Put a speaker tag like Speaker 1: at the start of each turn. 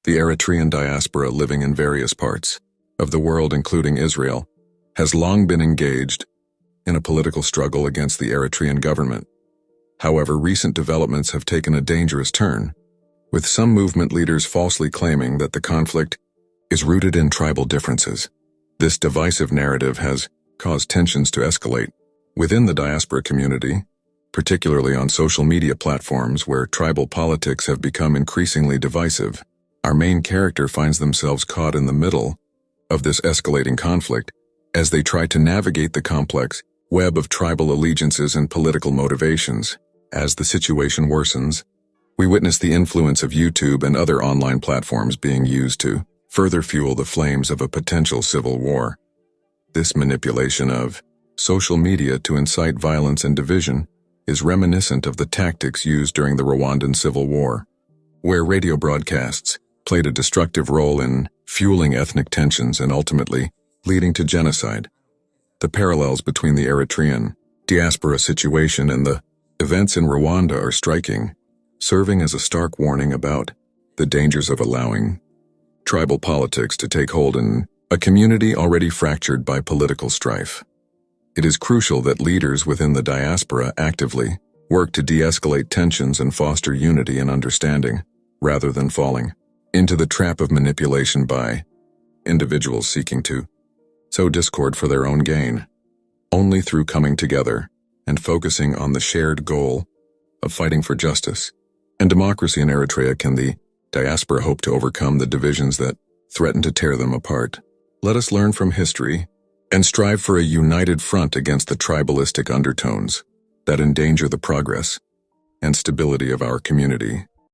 Speaker 1: The Eritrean diaspora living in various parts of the world, including Israel, has long been engaged in a political struggle against the Eritrean government. However, recent developments have taken a dangerous turn, with some movement leaders falsely claiming that the conflict is rooted in tribal differences. This divisive narrative has caused tensions to escalate within the diaspora community, particularly on social media platforms where tribal politics have become increasingly divisive. Our main character finds themselves caught in the middle of this escalating conflict as they try to navigate the complex web of tribal allegiances and political motivations. As the situation worsens, we witness the influence of YouTube and other online platforms being used to further fuel the flames of a potential civil war. This manipulation of social media to incite violence and division is reminiscent of the tactics used during the Rwandan Civil War, where radio broadcasts played a destructive role in fueling ethnic tensions and ultimately leading to genocide. The parallels between the Eritrean diaspora situation and the events in Rwanda are striking, serving as a stark warning about the dangers of allowing tribal politics to take hold in a community already fractured by political strife. It is crucial that leaders within the diaspora actively work to de-escalate tensions and foster unity and understanding, rather than falling into the trap of manipulation by individuals seeking to sow discord for their own gain. Only through coming together and focusing on the shared goal of fighting for justice and democracy in Eritrea can the diaspora hope to overcome the divisions that threaten to tear them apart. Let us learn from history and strive for a united front against the tribalistic undertones that endanger the progress and stability of our community.